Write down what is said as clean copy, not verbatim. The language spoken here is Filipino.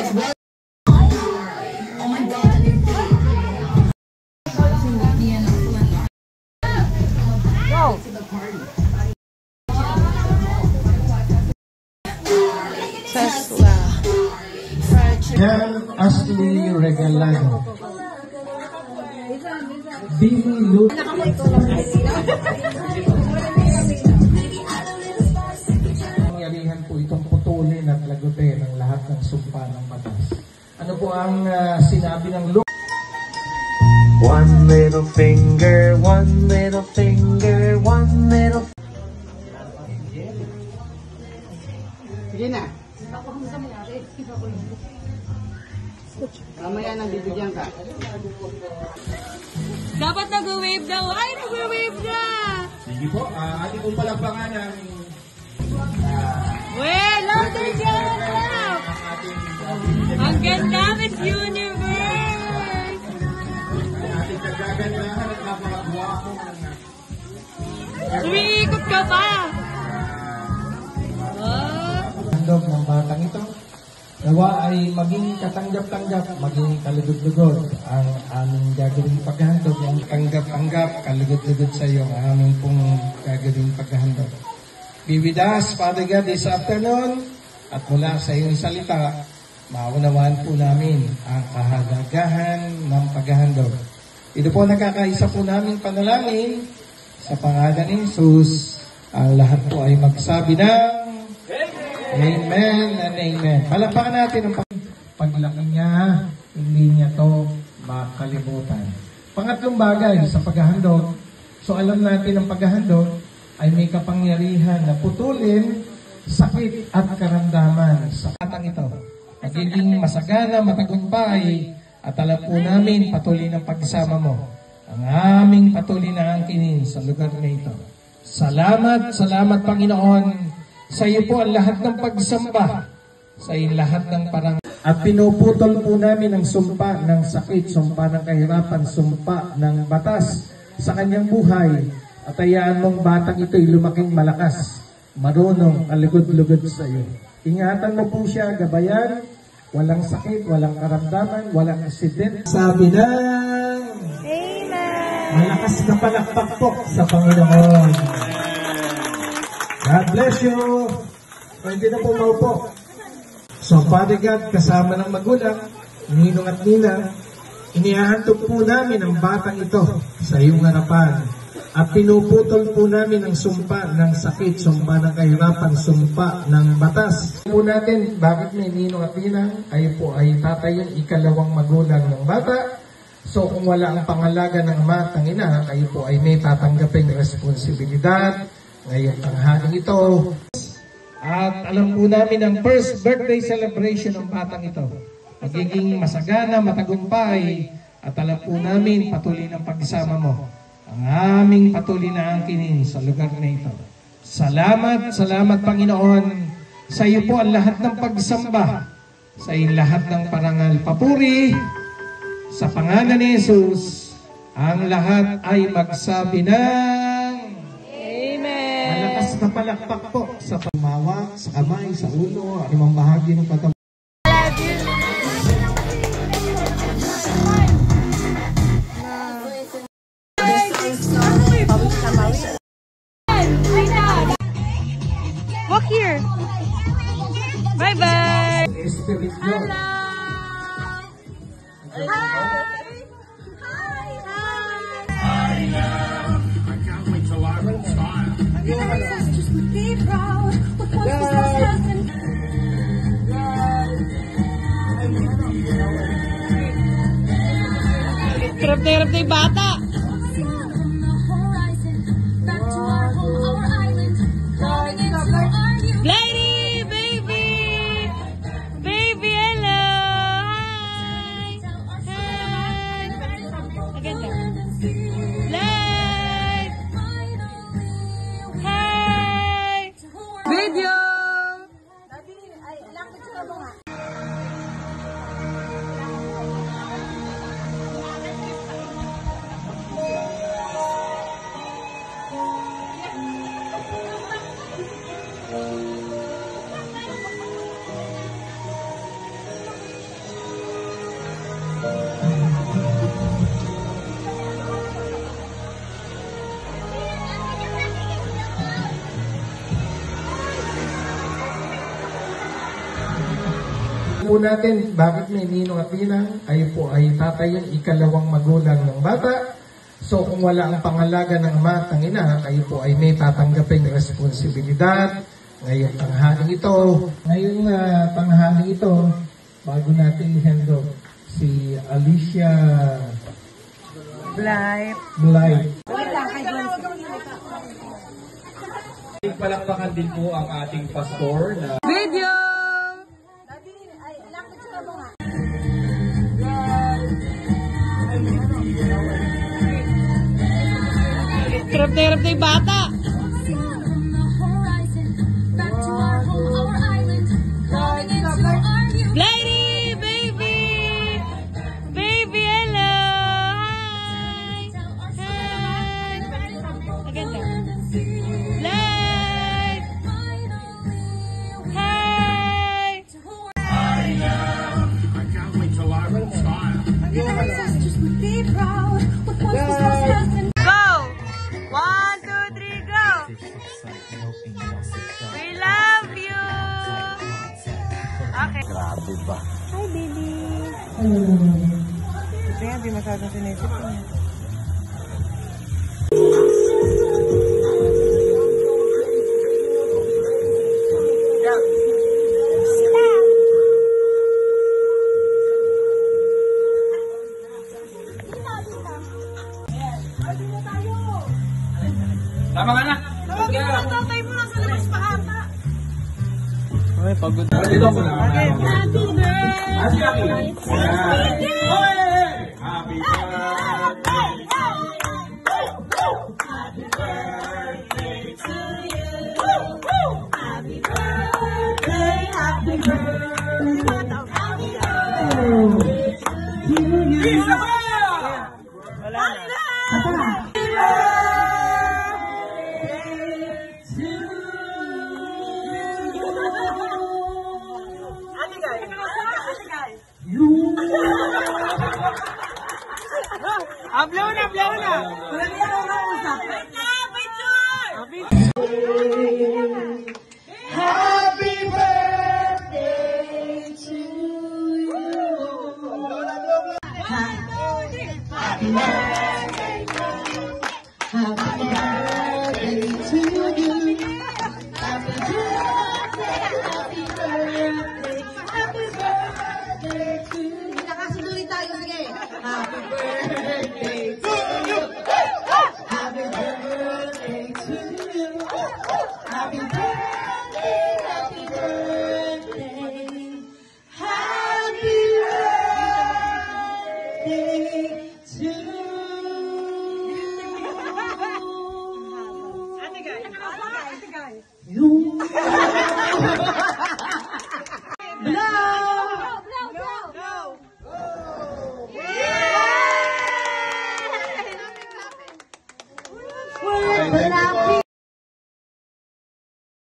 Tesla. Ashley Regalado. Bini Lut. Mangyarihan po itong putulin at lagutin ng lahat ng sumpa ng batas. Ano po ang sinabi ng Lord? One little finger, one little finger, one little. Sige na. Mamaya nang bibigyan ka. Dapat nag-wave daw. Ay, nag-wave na! Sige po, ating kong palakpangan ang Well, louder dyan ang clap! Ang ganda, Miss Universe! ating nagagandahan at napakagwapo ng Umiikot ka pa! Oh. handog ng batang ito. Nawa ay maging katanggap-tanggap, maging kalugod-lugod ang aming gagawing paghahandog. Ang tanggap-tanggap, kalugod-lugod sa iyo ang aming pong gagawing paghahandog. Be with us, Father God, this afternoon, at mula sa iyong salita, maunawaan po namin ang kahalagahan ng paghahandog. Ito po nakakaisa po namin panalangin sa pangalan ni Jesus. Ang lahat po ay magsabi ng Amen and Amen. Palakpakan natin ang paglaki niya, hindi niya to makalimutan. Pangatlong bagay sa paghahandog, so alam natin ang paghahandog ay may kapangyarihan na putulin sakit at karamdaman sa batang ito. Magiging masagana, matagumpay, at alam po namin patuloy ng pagsama mo. Ang aming patuloy na angkinin sa lugar na ito. Salamat, salamat Panginoon. Sa iyo po ang lahat ng pagsamba, sa iyo lahat ng parang. At pinuputol po namin ang sumpa ng sakit, sumpa ng kahirapan, sumpa ng batas sa kanyang buhay. At hayaan mong batang ito'y lumaking malakas, marunong, kalugod-lugod sa iyo. Ingatan mo po siya, gabayan, walang sakit, walang karamdaman, walang aksidente. Sabi na, Amen! malakas na palakpak po sa Panginoon. God bless you. Pwede na po maupo. So, Father God, kasama ng magulang, ninong at ninang, inihahantog po namin ang batang ito sa iyong harapan. At pinuputol po namin ang sumpa ng sakit, sumpa ng kahirapan, sumpa ng batas. Po natin, bakit may ninong at ninang, ay po ay tatay yung ikalawang magulang ng bata. So, kung wala ang pangalaga ng ama at ng ina, kayo po ay may tatanggaping responsibilidad ngayong tanghaling ito. At alam po namin ang first birthday celebration ng batang ito. Magiging masagana, matagumpay, at alam po namin patuloy ng pagsama mo. Ang aming patuloy na angkinin sa lugar na ito. Salamat, salamat Panginoon. Sa iyo po ang lahat ng pagsamba, sa iyo lahat ng parangal, papuri, sa pangalan ni Jesus, ang lahat ay magsabi ng malakas na palakpak po sa pamawak, sa kamay, sa ulo, at ibang bahagi ng katawan. Walk here! Bye-bye! Spirit Lord. Hi! Hi! Hi! Hirap na hirap na yung bata. Lady, baby! Baby, hello! Hi! Hi! Maganda. Light! Hi! Video! po natin, bakit may ninong at ninang? Kayo po ay tatay yung ikalawang magulang ng bata. So kung wala ang pangalaga ng ama at ng ina, kayo po ay may tatanggaping responsibilidad. Ngayong tanghaling ito, bago natin i-handle si Alicia Blight. Palakpakan din po ang ating pastor na Video! Hirap na yung bata. Lady, baby! Baby, hello! Hi! Hi! Maganda. Light! Hi! Go! 1, 2, 3, go! We love you! Okay. grabe ba? Hi, baby! Ito yan, di masyadong sinisip. Tama ka na! Ay, pagod. Dito ko na. Happy birthday! Happy Blow na! Happy birthday to you. Happy birthday.